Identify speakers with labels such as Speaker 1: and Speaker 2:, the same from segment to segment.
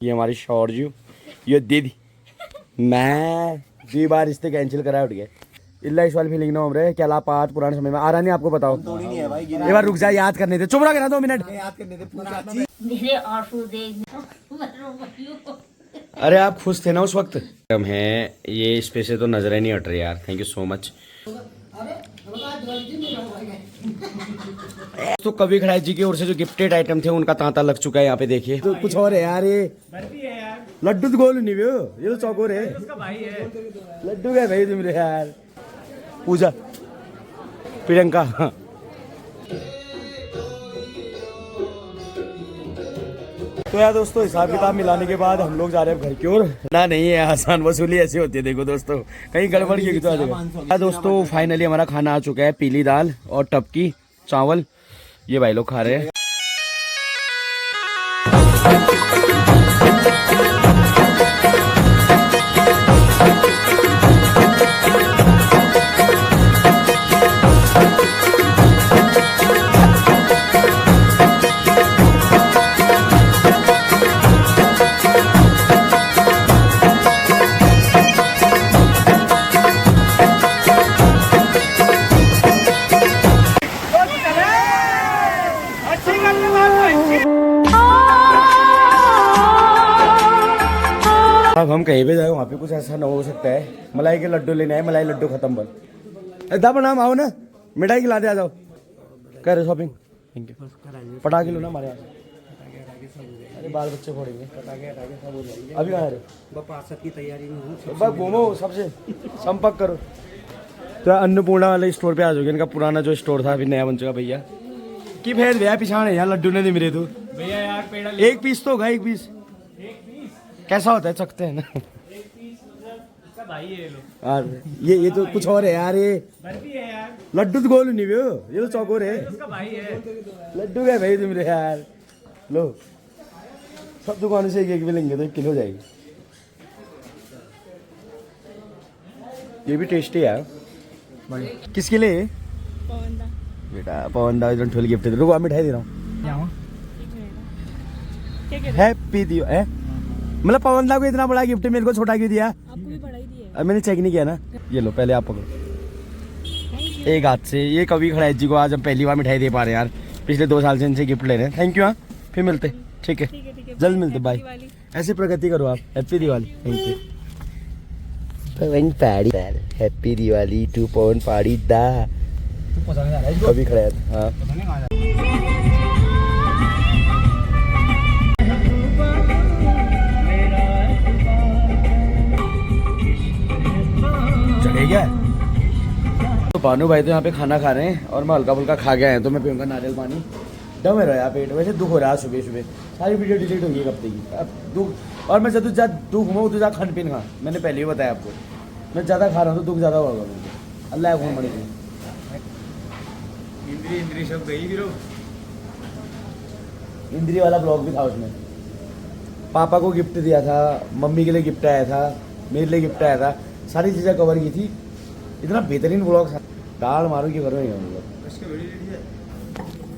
Speaker 1: ये हमारी शौर जी, ये दीदी मैं 2 बार रिश्ते कैंसिल करा उठ गए। इल्ला इस वाली फीलिंग ना हो रहे क्या ला पाँच पुराने समय में आ रहा नहीं आपको बताओ।
Speaker 2: थोड़ी नहीं है भाई,
Speaker 1: एक बार रुक जा, याद करने दे, चुप रहा 2 मिनट।
Speaker 2: याद करने दे पूरा।
Speaker 3: मेरे आंसू देख।
Speaker 1: अरे आप खुश थे ना उस वक्त। हम हैं ये इस पे से तो नजर ही नहीं हट रही यार। Thank you so much. तो कवि खड़ाई जी की ओर से जो गिफ्टेड आइटम थे उनका तांता लग चुका है यहाँ पे। देखिए तो कुछ और है यार, ये लड्डू तो गोल नहीं वो, ये तो चौकोर है। लड्डू क्या भाई तुम रे यार। पूजा प्रियंका तो यार दोस्तों हिसाब किताब मिलाने के बाद हम लोग जा रहे हैं घर की ओर। ना नहीं है, आसान वसूली ऐसी होती है। देखो दोस्तों कहीं गड़बड़ की तो आ जाएगा। दोस्तों फाइनली हमारा खाना आ चुका है, पीली दाल और टपकी चावल। ये भाई लोग खा रहे हैं। अब हम कहीं पे जाए वहाँ पे कुछ ऐसा ना हो सकता है। मलाई के लड्डू लेने आए, मलाई लड्डू खत्म बन एकदम नाम आओ ना, मिठाई खिला दे आ जाओ। कर रहे शॉपिंग, थैंक यू। पटाखे लो ना हमारे यहाँ से। अरे बाल बच्चे फोड़ेंगे पटाखे। अभी कहाँ रहे
Speaker 2: की तैयारी में हूँ,
Speaker 1: बस घूमो, सबसे संपर्क करो। तो अन्नपूर्णा वाले स्टोर पे आ जाओगे। इनका पुराना जो स्टोर था अभी नया बन चुका। भैया की फेर भैया पिछाड़े यहाँ लड्डू ने दे मेरे तो भैया यार पेड़ा एक पीस तो होगा, एक पीस कैसा होता है, चखते हैं ना। ये तो कुछ और है यार, ये लड्डू तो गोल नहीं वो, ये तो चौकोर है। लड्डू क्या भाई तुम रे यार। लो सब दुकानों से एक भी लेंगे तो 1 किलो जाएगी। ये भी टेस्टी है। किसके लिए? बेटा पवन दा ठोल गिफ्ट दे। रुको मिठाई दे रहा हूँ। हैप्पी दियो है, मतलब पवन दा को इतना बड़ा गिफ्ट मेरे को छोटा क्यों दिया?
Speaker 3: आपको भी बड़ा ही दिया।
Speaker 1: मैंने चेक नहीं किया ना। ये लो पहले आप पकड़ो एक हाथ से। ये कवि खड़ाई जी को आज हम पहली बार मिठाई दे पा रहे हैं यार। पिछले 2 साल से इनसे गिफ्ट ले रहे हैं। Thank you. हाँ फिर मिलते, ठीक है जल्द मिलते, बाय। ऐसे प्रगति करो आप। Happy Diwali. Thank you. Pawan Padi happy Diwali to पवन पाड़ी दा कवि खड़ाई। हाँ चढ़ेगा। तो भानु भाई तो यहाँ पे खाना खा रहे हैं और मैं हल्का फुल्का खा गया है। तो मैं पीऊँगा नारियल पानी। दम है रहा पेट, वैसे दुख हो रहा है सुबह सुबह। सारी वीडियो डिलीट होगी 1 हफ्ते की। अब दुख, और मैं जब दुख हुआ तो जा खंड पीन खा। मैंने पहले ही बताया आपको, मैं ज़्यादा खा रहा हूँ तो दुख ज़्यादा होगा मुझे। अल्लाह कौन बड़ी थी इंद्री सब गई फिर। इंद्री वाला ब्लॉग भी था उसमें। पापा को गिफ्ट दिया था, मम्मी के लिए गिफ्ट आया था, मेरे लिए गिफ्ट आया था, सारी चीज़ें कवर की थी। इतना बेहतरीन ब्लॉग था। दाल मारो कि करो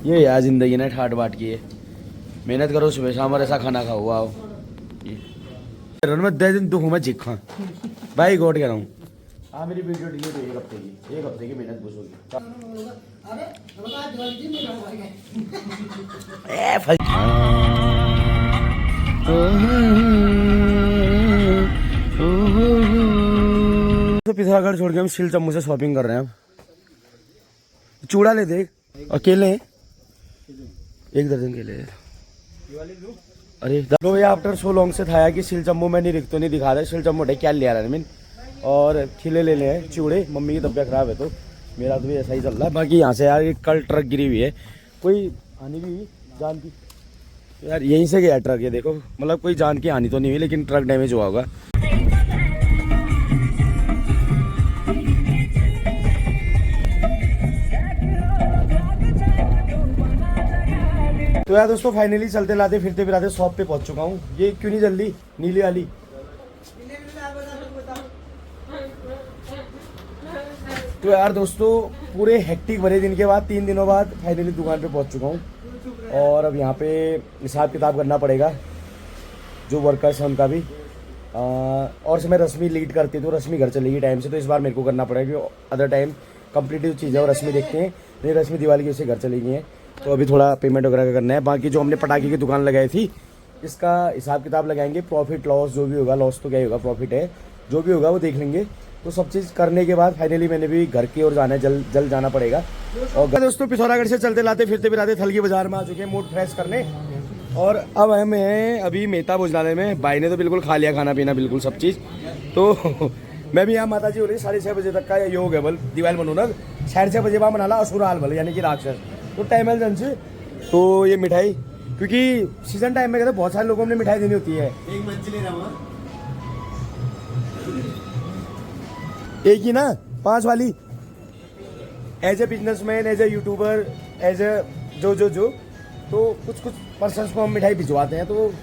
Speaker 1: ये यार जिंदगी ने ठाट बाट की है। मेहनत करो, सुबह शाम और ऐसा खाना खाओ। आओ मैं 10 दिन दुख मैं जिखा भाई गोट कह रहा हूँ। हाँ मेरी वीडियो डिलीट हुई 1 हफ्ते की मेहनत घुस होगी। तो पिथौरागढ़ छोड़ के हम सिल चम्मू से शॉपिंग कर रहे हैं। चूड़ा ले दे अकेले 1 दर्जन केले। अरे लो ये आफ्टर सो लॉन्ग से था कि सिल चम्मू में नहीं दिखा रहे। सिल चम्मू क्या ले आ रहा है मीन, और खिले ले ले हैं चूड़े। मम्मी की तबीयत खराब है तो मेरा तो भी ऐसा ही चल रहा है। बाकी यहाँ से यार कल ट्रक गिरी हुई है, कोई हानि भी हुई जान की यार? यहीं से गया ट्रक, ये देखो। मतलब कोई जान की हानि तो नहीं हुई लेकिन ट्रक डैमेज हुआ होगा। तो यार दोस्तों फाइनली चलते लाते फिरते फिराते शॉप पे पहुंच चुका हूँ। ये क्यों नहीं जल्दी नीली वाली? तो यार दोस्तों पूरे हेक्टिक भरे दिन के बाद 3 दिनों बाद फाइनली दुकान पे पहुंच चुका हूँ। और अब यहाँ पे हिसाब किताब करना पड़ेगा। जो वर्कर्स हैं उनका भी। और से मैं रश्मि लीड करती तो रश्मि घर चलेगी टाइम से, तो इस बार मेरे को करना पड़ेगा क्योंकि अदर टाइम कंप्लीट जो चीज़ें और रश्मि देखते हैं, नहीं रश्मि दिवाली की वजह से घर चली गई हैं। तो अभी थोड़ा पेमेंट वगैरह का करना है। बाकी जो हमने पटाखे की दुकान लगाई थी इसका हिसाब किताब लगाएंगे, प्रॉफिट लॉस जो भी होगा, लॉस तो क्या ही होगा, प्रॉफिट है जो भी होगा वो देख लेंगे। तो सब चीज़ करने के बाद फाइनली मैंने भी घर की ओर जाना है, जल्द जाना पड़ेगा। और दोस्तों पिथौरागढ़ से चलते लाते फिरते फिराते थलगी बाजार में आ चुके हैं मूड फ्रेश करने। और अब हम हैं अभी मेहता भोजनालय में। भाई ने तो बिल्कुल खा लिया खाना पीना बिल्कुल सब चीज़। तो मैं भी यहाँ माता जी हो रही 6:30 बजे तक का योग है बल दिवाली मनोनग 6:30 बजे वहाँ मनाला असुराल बल यानी कि राक्षस। तो टाइम है जन से। तो ये मिठाई क्योंकि सीजन टाइम में कहते बहुत सारे लोगों ने मिठाई देनी होती है।
Speaker 2: एक मंजिल रहा
Speaker 1: एक ही ना 5 वाली। As a businessman, as a YouTuber, as a जो तो कुछ पर्सन्स को हम मिठाई भिजवाते हैं। तो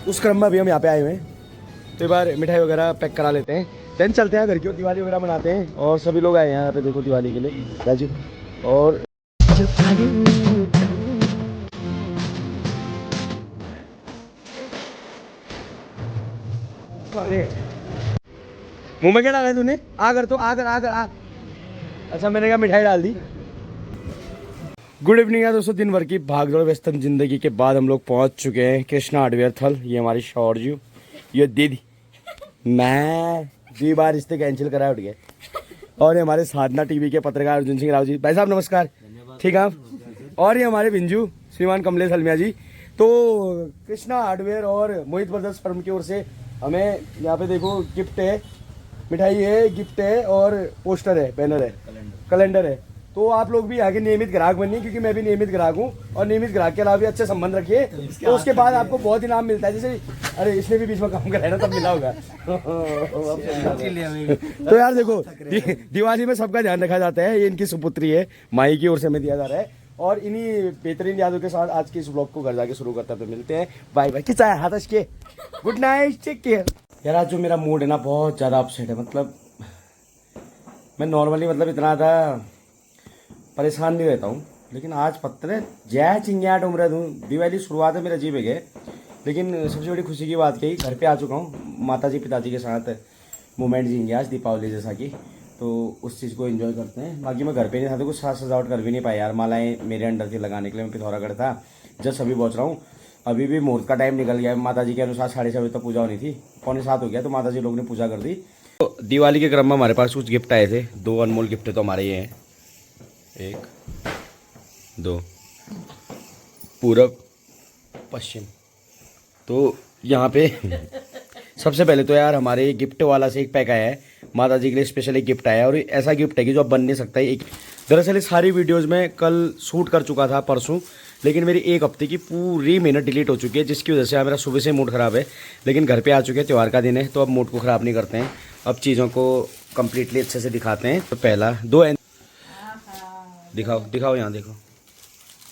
Speaker 1: उस क्रम में अभी हम यहाँ पे आए हुए हैं। तो एक बार मिठाई वगैरह पैक करा लेते हैं, देन चलते हैं घर की ओर, दिवाली वगैरह मनाते हैं। और सभी लोग आए हैं यहाँ पे देखो दिवाली के लिए राजू। और मुंह में क्या डाला है तूने? आकर तो आकर आकर आ। अच्छा मैंने कहा मिठाई डाल दी। गुड इवनिंग यार दोस्तों, दिन भर की भागदौड़ व्यस्तम जिंदगी के बाद हम लोग पहुंच चुके हैं कृष्णा हार्डवेयर थल। ये हमारी शौर्य, ये दीदी, मैं 2 बार रिश्ते कैंसिल कराए उठ गए। और ये हमारे साधना टीवी के पत्रकार अर्जुन सिंह राव जी। भाई साहब नमस्कार, ठीक है आप। और ये हमारे बिंजू श्रीमान कमलेश हलमिया जी। तो कृष्णा हार्डवेयर और मोहित ब्रदर्स फर्म की ओर से हमें यहाँ पे देखो गिफ्ट है, मिठाई है, गिफ्ट है और पोस्टर है, बैनर है, कैलेंडर है। तो आप लोग भी आगे नियमित ग्राहक बनिए क्योंकि मैं भी नियमित ग्राहक हूँ। और नियमित ग्राहक के अलावा भी अच्छे संबंध रखिए, तो उसके बाद आपको बहुत इनाम मिलता है। जैसे अरे इसने भी बीच में काम कराया ना तब मिला होगा। तो यार देखो दिवाली में सबका ध्यान रखा जाता है। ये इनकी सुपुत्री है, माई की ओर से हमें दिया जा रहा है। और इन्हीं बेहतरीन यादों के साथ आज के इस ब्लॉग को घर जाके शुरू करते हैं। मिलते हैं, बाय बाय। किस हाथ के गुड नाइट, टेक केयर। यार आज जो मेरा मूड है ना बहुत ज़्यादा अपसेट है। मतलब मैं नॉर्मली मतलब इतना था परेशान नहीं रहता हूँ, लेकिन आज पत्थर जय चिंगाट उम्र दूँ। दिवाली शुरुआत है मेरा अजीब है गए, लेकिन सबसे बड़ी खुशी की बात कही घर पे आ चुका हूँ माता जी पिताजी के साथ मोमेंट जिएंगे आज दीपावली जैसा कि। तो उस चीज़ को एंजॉय करते हैं। बाकी मैं घर पे नहीं था तो कुछ साज सजावट कर भी नहीं पाया यार। मालाएं मेरे अंडर थी लगाने के लिए, मैं पिथौरागढ़ था, जस्ट अभी पहुँच रहा हूँ। अभी भी मुहूर्त का टाइम निकल गया। माता जी के अनुसार 6:30 बजे तक पूजा होनी थी, 6:45 हो गया तो माता जी लोग ने पूजा कर दी। तो दिवाली के क्रम में हमारे पास कुछ गिफ्ट आए थे। 2 अनमोल गिफ्ट तो हमारे ये हैं, 1 2 पूरब पश्चिम। तो यहाँ पे सबसे पहले तो यार हमारे गिफ्ट वाला से एक पैक आया है, माता जी के लिए स्पेशल एक गिफ्ट आया है। और ऐसा गिफ्ट है कि जो अब बन नहीं सकता है। एक दरअसल सारी वीडियोस में कल शूट कर चुका था परसों, लेकिन मेरी 1 हफ्ते की पूरी मेहनत डिलीट हो चुकी है, जिसकी वजह से मेरा सुबह से मूड ख़राब है। लेकिन घर पे आ चुके हैं, त्यौहार का दिन है, तो अब मूड को ख़राब नहीं करते हैं, अब चीज़ों को कम्प्लीटली अच्छे से दिखाते हैं। तो पहला 2 दिखाओ यहाँ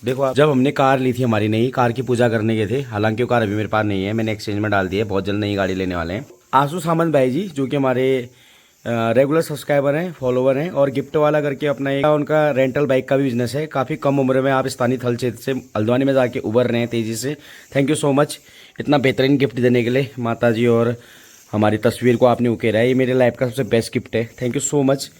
Speaker 1: देखो आप। जब हमने कार ली थी हमारी नई कार की पूजा करने गए थे, हालांकि वो कार अभी मेरे पास नहीं है, मैंने एक्सचेंज में डाल दी है, बहुत जल्द नई गाड़ी लेने वाले हैं। आशु सामंत भाई जी जो कि हमारे रेगुलर सब्सक्राइबर हैं, फॉलोवर हैं, और गिफ्ट वाला करके अपना एक उनका रेंटल बाइक का भी बिजनेस है। काफ़ी कम उम्र में आप स्थानीय थल क्षेत्र से हल्द्वानी में जाके उभर रहे हैं तेज़ी से। थैंक यू सो मच इतना बेहतरीन गिफ्ट देने के लिए। माता जी और हमारी तस्वीर को आपने उकेरा है, ये मेरे लाइफ का सबसे बेस्ट गिफ्ट है, थैंक यू सो मच।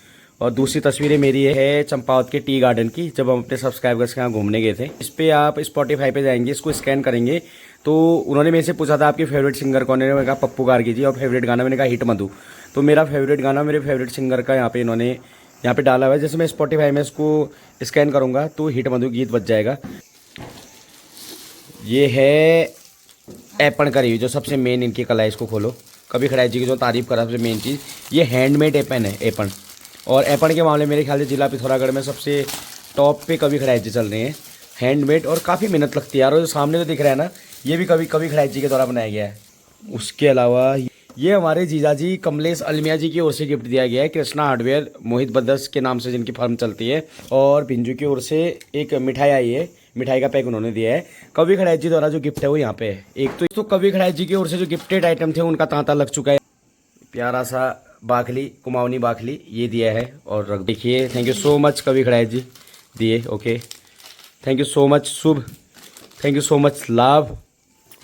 Speaker 1: और दूसरी तस्वीरें मेरी है चंपावत के टी गार्डन की, जब हम अपने सब्सक्राइबर्स के यहाँ घूमने गए थे। इस पे आप स्पॉटिफाई पे जाएंगे, इसको स्कैन करेंगे तो उन्होंने मेरे से पूछा था आपकी फेवरेट सिंगर कौन है, मैंने कहा पप्पू गार्गी जी। और फेवरेट गाना मैंने कहा हिट मधु। तो मेरा फेवरेट गाना मेरे फेवरेट सिंगर का यहाँ पे इन्होंने यहाँ पे डाला हुआ है। जैसे मैं स्पॉटिफाई में इसको स्कैन करूँगा तो हिट मधु गीत बज जाएगा। ये है एपन का रिव्यू, जो सबसे मेन इनकी कला है। इसको खोलो, कभी खड़ाई जी की जो तारीफ करा सबसे मेन चीज़, ये हैंडमेड एपन है एपन। और एपन के मामले मेरे ख्याल से जिला पिथौरागढ़ में सबसे टॉप पे कभी खड़ाई जी चल रहे हैं, हैंडमेड। और काफ़ी मेहनत लगती है यार। और जो सामने जो दिख रहा है ना, ये भी कभी खड़ाई जी के द्वारा बनाया गया है। उसके अलावा ये हमारे जीजाजी कमलेश अलमिया जी की ओर से गिफ्ट दिया गया है, कृष्णा हार्डवेयर मोहित ब्रदर्स के नाम से जिनकी फर्म चलती है। और बिंजू की ओर से एक मिठाई आई है, मिठाई का पैक उन्होंने दिया है। कवि खड़ाई जी द्वारा जो गिफ्ट है वो यहाँ पे है। एक तो कवि खड़ाई जी की ओर से जो गिफ्टेड आइटम थे उनका तांता लग चुका है। प्यारा सा बाखली, कुमाऊनी बाखली ये दिया है और रख देखिए। थैंक यू सो मच कवि खड़ाई जी दिए, okay thank you so much Shubh, thank you so much लाभ।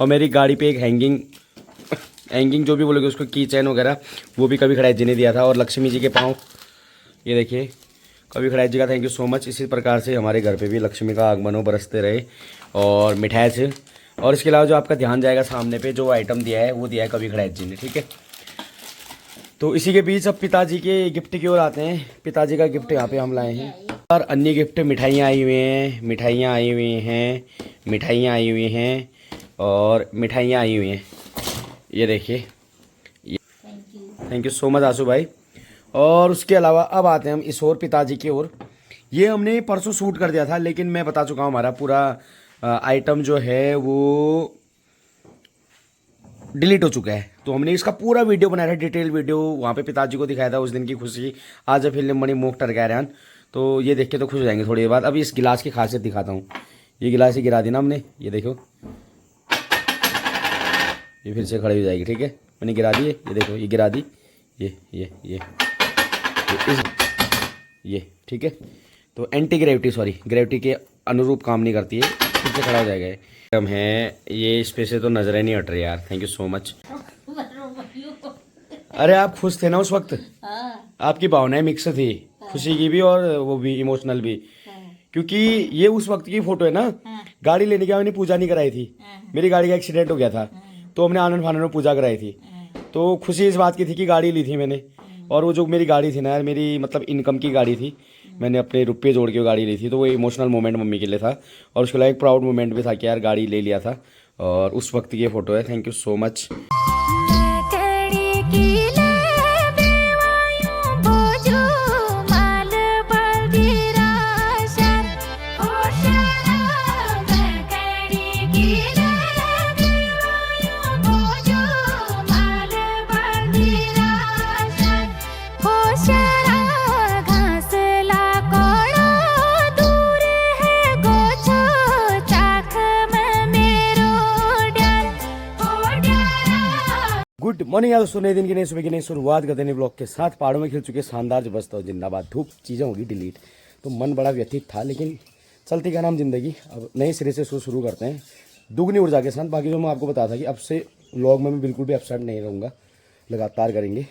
Speaker 1: और मेरी गाड़ी पे एक हैंगिंग जो भी बोलोगे उसको की चैन वगैरह वो भी कभी खड़ाई जी ने दिया था। और लक्ष्मी जी के पाँव ये देखिए कभी खड़ाई जी का थैंक यू सो मच। इसी प्रकार से हमारे घर पे भी लक्ष्मी का आगमन हो, बरसते रहे और मिठाई से। और इसके अलावा जो आपका ध्यान जाएगा सामने पे जो आइटम दिया है वो दिया है कभी खड़ाई जी ने, ठीक है। तो इसी के बीच अब पिताजी के गिफ्ट की ओर आते हैं। पिताजी का गिफ्ट यहाँ पे हम लाए हैं और अन्य गिफ्ट मिठाइयाँ आई हुई हैं, मिठाइयाँ आई हुई हैं, मिठाइयाँ आई हुई हैं और मिठाइयाँ आई हुई हैं। ये देखिए, थैंक यू सो मच आशु भाई। और उसके अलावा अब आते हैं हम इस और पिताजी की ओर। ये हमने परसों शूट कर दिया था लेकिन मैं बता चुका हूँ हमारा पूरा आइटम जो है वो डिलीट हो चुका है। तो हमने इसका पूरा वीडियो बनाया था, डिटेल वीडियो, वहाँ पे पिताजी को दिखाया था उस दिन की खुशी। आज फिल्म बनी मुख टरकैरन, तो ये देख के तो खुश हो जाएंगे थोड़ी देर बाद। अभी इस गिलास की खासियत दिखाता हूँ। ये गिलास ही गिरा दी ना हमने, ये देखो ये फिर से खड़ी हो जाएगी, ठीक है। मैंने गिरा दी है, ये देखो ये गिरा दी, ये ठीक है। तो एंटी ग्रेविटी, सॉरी ग्रेविटी के अनुरूप काम नहीं करती है, फिर से खड़ा हो जाएगा। हम है ये इस पे से तो नजरें नहीं हट रही यार, थैंक यू सो मच। अरे आप खुश थे ना उस वक्त, आपकी भावनाएं मिक्स थी, खुशी की भी और वो भी इमोशनल भी, क्योंकि ये उस वक्त की फोटो है ना। गाड़ी लेने के बाद मैंने पूजा नहीं कराई थी, मेरी गाड़ी का एक्सीडेंट हो गया था तो हमने आनंद फानंद में पूजा कराई थी। तो खुशी इस बात की थी कि गाड़ी ली थी मैंने, और वो जो मेरी गाड़ी थी ना यार, मेरी मतलब इनकम की गाड़ी थी, मैंने अपने रुपये जोड़ के वो गाड़ी ली थी। तो वो इमोशनल मोमेंट मम्मी के लिए था और उसके अलावा एक प्राउड मोमेंट भी था कि यार गाड़ी ले लिया था। और उस वक्त की ये फोटो है, thank you so much. Good morning यार दोस्तों, नए दिन की नई सुबह की नई शुरुआत करते हैं ब्लॉग के साथ। पहाड़ों में खिल चुके शानदार जबरदस्त और जिंदाबाद धूप, चीज़ें होगी डिलीट। तो मन बड़ा व्यथित था लेकिन चलती का नाम जिंदगी, अब नए सिरे से शुरू करते हैं दुगनी ऊर्जा के साथ। बाकी जो मैं आपको बताया था कि अब से व्लॉग में मैं बिल्कुल भी अपसेट नहीं रहूँगा, लगातार करेंगे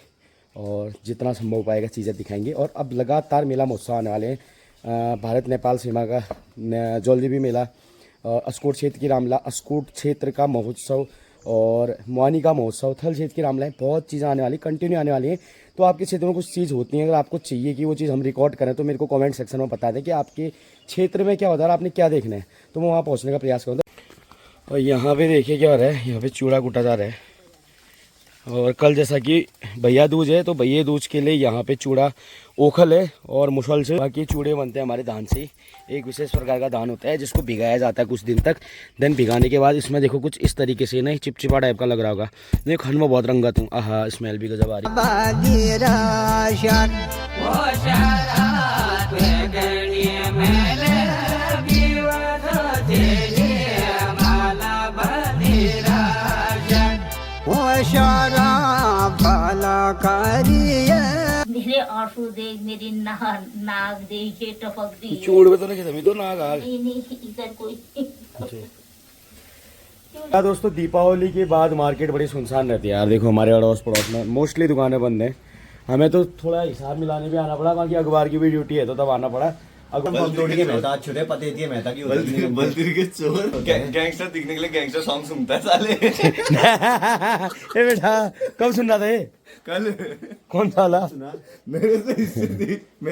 Speaker 1: और जितना संभव पाएगा चीज़ें दिखाएंगे। और अब लगातार मेला महोत्सव आने वाले हैं, भारत नेपाल सीमा का जौलजीबी मेला, अस्कोट क्षेत्र की रामला, अस्कोट क्षेत्र का महोत्सव और मुआनी का महोत्सव, थल क्षेत्र की रामलाएं, बहुत चीज़ें आने वाली, कंटिन्यू आने वाली हैं। तो आपके क्षेत्र में कुछ चीज़ होती है, अगर आपको चाहिए कि वो चीज़ हम रिकॉर्ड करें तो मेरे को कमेंट सेक्शन में बता दें कि आपके क्षेत्र में क्या होता है और आपने क्या देखना है, तो मैं वहाँ पहुँचने का प्रयास करूँगा। और यहाँ पे देखिए क्या हो रहा है, यहाँ पे चूड़ा कूटा जा रहा है। और कल जैसा कि भैया दूज है तो भैया दूज के लिए यहाँ पे चूड़ा ओखल है और मुसल से। बाकी चूड़े बनते हैं हमारे धान से, एक विशेष प्रकार का धान होता है जिसको भिगाया जाता है कुछ दिन तक। देन भिगाने के बाद इसमें देखो कुछ इस तरीके से, नहीं चिपचिपा टाइप का लग रहा होगा, नहीं खन में बहुत रंगत हूँ। आहा स्मेल भी गजब आ रही।
Speaker 3: मेरे आंसू देख, मेरी नाक देखिए टपक रही है।
Speaker 1: चूड़ में तो नहीं तभी तो नाग आ
Speaker 3: नहीं इधर कोई।
Speaker 1: यार दोस्तों, दीपावली के बाद मार्केट बड़ी सुनसान रहती है यार। देखो हमारे अड़ोस पड़ोस में मोस्टली दुकानें बंद हैं। हमें तो थोड़ा हिसाब मिलाने भी आना पड़ा, बाकी अखबार की भी ड्यूटी है तो तब आना पड़ा।
Speaker 2: गैंगस्टर दिखने के लिए गैंगस्टर सॉन्ग सुनता है साले।
Speaker 1: ए बेटा कब सुन रहा था ये?
Speaker 2: कल
Speaker 1: कौन सा वाला?
Speaker 2: मेरे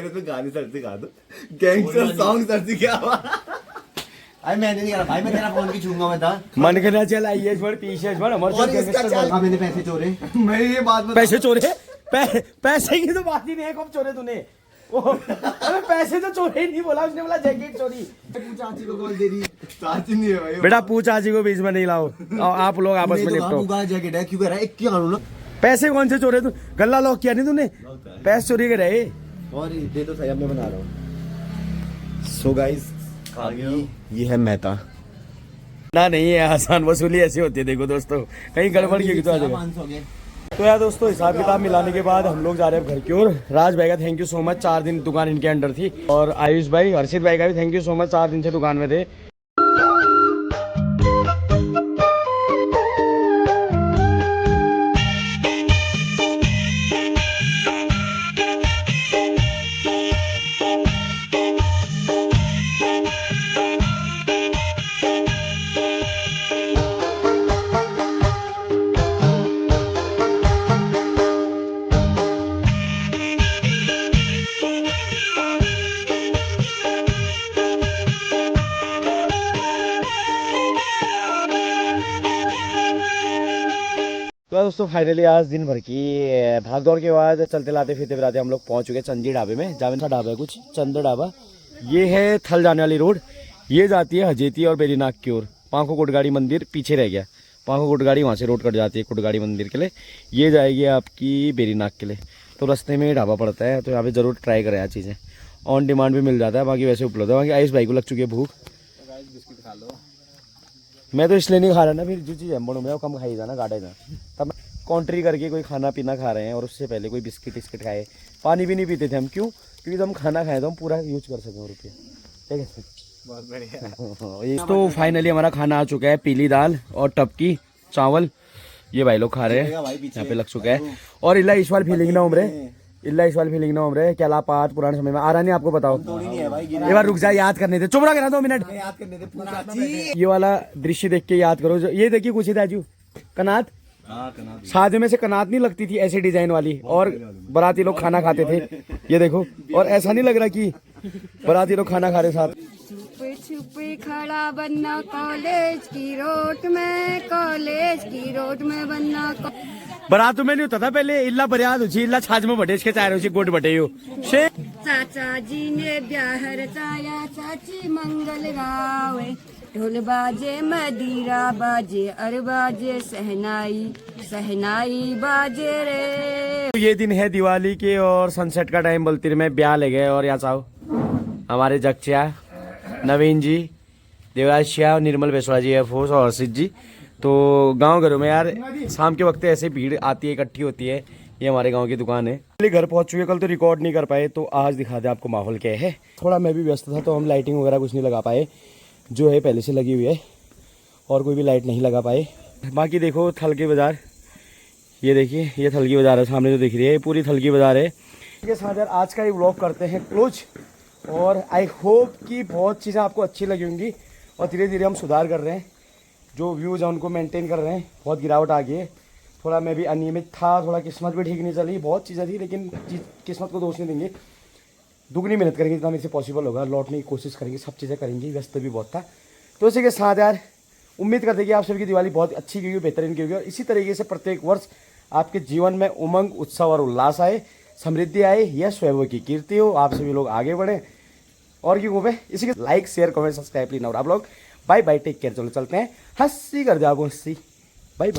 Speaker 2: तो गाली सर्दी गा दो, गैंगस्टर सॉन्ग सर्दी क्या हुआ?
Speaker 4: भाई मैंने नहीं करा भाई, मैं तेरा फोन की छूंगा मैं था।
Speaker 1: मन करना चल आइए बढ़ पीछे बढ़ हमारे
Speaker 4: मैंने पैसे चोरे।
Speaker 2: मैं ये बात बता,
Speaker 1: पैसे चोरे, पैसे की तो बात ही नहीं है। कब चोरे तूने? अरे पैसे तो चोरे ही नहीं बोला उसने, बोला जैकेट चोरी।
Speaker 4: चाची को कॉल दे दी,
Speaker 2: चाची नहीं है भाई।
Speaker 1: बेटा पूछ आजी को बीच में नहीं लाओ, आप लोग आपस में निपटो।
Speaker 4: जैकेट है क्यों कह रहा है, क्यों आनू ना?
Speaker 1: पैसे कौन से चोरे? तू गल्ला लॉक किया नहीं तूने? पैसे चोरी कर रहे।
Speaker 4: और दे तो सही, अब मैं बना रहा हूँ। सो गाइस ये है मेहता
Speaker 1: ना, नहीं है आसान वसूली ऐसी होती है। देखो दोस्तों कहीं गड़बड़ की तो आ जाएगा। तो यार दोस्तों हिसाब किताब मिलाने के बाद हम लोग जा रहे हैं घर की ओर। राज भाई का थैंक यू सो मच, 4 दिन दुकान इनके अंडर थी। और आयुष भाई, हर्षित भाई का भी थैंक यू सो मच, 4 दिन से दुकान में थे। तो दोस्तों फाइनली आज दिन भर की भाग दौड़ के बाद चलते लाते फिरते फिराते हम लोग पहुंच चुके चंदी ढाबे में। जावेद सा ढाबा है कुछ, चंद ढाबा। ये है थल जाने वाली रोड, ये जाती है हजेती और बेरीनाग की ओर। पांखो कोटगाड़ी मंदिर पीछे रह गया, पांखो कोटगाड़ी वहाँ से रोड कट जाती है कोटगाड़ी मंदिर के लिए, ये जाएगी आपकी बेरीनाग के लिए। तो रास्ते में ढाबा पड़ता है, तो यहाँ पे ज़रूर ट्राई करें यार चीज़ें। ऑन डिमांड भी मिल जाता है, बाकी वैसे उपलब्ध है। बाकी आइस भाई को लग चुकी है भूख,
Speaker 2: बिस्किट खा लो।
Speaker 1: मैं तो इसलिए नहीं खा रहा ना, फिर जो चीज़ एम्बों में कम खाई जाना गाड़े में, तब कॉन्ट्री करके कोई खाना पीना खा रहे हैं और उससे पहले कोई बिस्किट विस्किट खाए। पानी भी नहीं पीते थे हम, क्यों? क्योंकि हम खाना खाए तो हम पूरा यूज कर सकें रुपये, ठीक है।
Speaker 2: बहुत बढ़िया।
Speaker 1: तो फाइनली हमारा खाना आ चुका है, पीली दाल और टपकी चावल, ये भाई लोग खा रहे हैं, यहाँ पे लग चुका है। और इला इस बार फीलिंग ना उम्र, इला इस बार फीलिंग ना उम्र, क्या लापात पुराने समय में आ रहा नहीं आपको बताओ। एक बार रुक जाए, याद करने थे, चुप रहा करना 2 मिनट,
Speaker 2: याद करने थे।
Speaker 1: ये वाला दृश्य देख के याद करो। ये देखिए कुछ ही ताजू कनात, शादी में से कनात नहीं लगती थी ऐसी डिजाइन वाली, और बाराती लोग खाना खाते थे, ये देखो। और ऐसा नहीं लग रहा कि बाराती लोग खाना खा रहे साथ।
Speaker 5: छुपे छुपे खड़ा बनना कॉलेज की रोड में, कॉलेज की रोड में बनना।
Speaker 1: बारात में नहीं होता था पहले, इल्ला बरियात हो इल्ला छाछ में बटे इसके चाहे उसी गोट बटे हो।
Speaker 5: चाचा जी ने ब्याह रचाया, चाची मंगल गावे, ढोल बाजे मदीरा बाजे, अर बाजे सहनाई, सहनाई बाजे रे।
Speaker 1: ये दिन है दिवाली के और सनसेट का टाइम बोलती में ब्याह ले गए। और यहाँ चाहो हमारे जगचिया नवीन जी, देवराज शिया, निर्मल बेसवा जी, एयरफोर्स और हर्षित जी। तो गांव घरों में यार शाम के वक्त ऐसे भीड़ आती है, इकट्ठी होती है। ये हमारे गांव की दुकान है। घर पहुंच चुके, कल तो रिकॉर्ड नहीं कर पाए, तो आज दिखा दे आपको माहौल क्या है। थोड़ा मैं भी व्यस्त था तो हम लाइटिंग वगैरह कुछ नहीं लगा पाए, जो है पहले से लगी हुई है, और कोई भी लाइट नहीं लगा पाए। बाकी देखो थल की बाज़ार, ये देखिए ये थल की बाज़ार है सामने जो दिख रही है, ये पूरी थल की बाज़ार है। इसके साथ यार आज का ये व्लॉग करते हैं क्लोज, और आई होप कि बहुत चीज़ें आपको अच्छी लगी होंगी। और धीरे धीरे हम सुधार कर रहे हैं, जो व्यूज़ हैं उनको मेंटेन कर रहे हैं। बहुत गिरावट आ गई है, थोड़ा मैं भी अनियमित था, थोड़ा किस्मत भी ठीक नहीं चली, बहुत चीज़ें थी, लेकिन किस्मत को दोष नहीं देंगे। दुगनी मेहनत करेंगे जितना मेरे से पॉसिबल होगा, लौटने की कोशिश करेंगे, सब चीज़ें करेंगे। व्यस्त भी बहुत था, तो इसी के साथ यार उम्मीद करते हैं कि आप सभी की दिवाली बहुत अच्छी गई, बेहतरीन की होगी। और इसी तरीके से प्रत्येक वर्ष आपके जीवन में उमंग, उत्सव और उल्लास आए, समृद्धि आए, यश वैभव की कीर्ति हो, आप सभी लोग आगे बढ़े। और क्यों पे इसी के like share comment subscribe please. और आप लोग बाय बाय, टेक केयर। चलो चलते हैं, हंसी कर जाओ हंसी।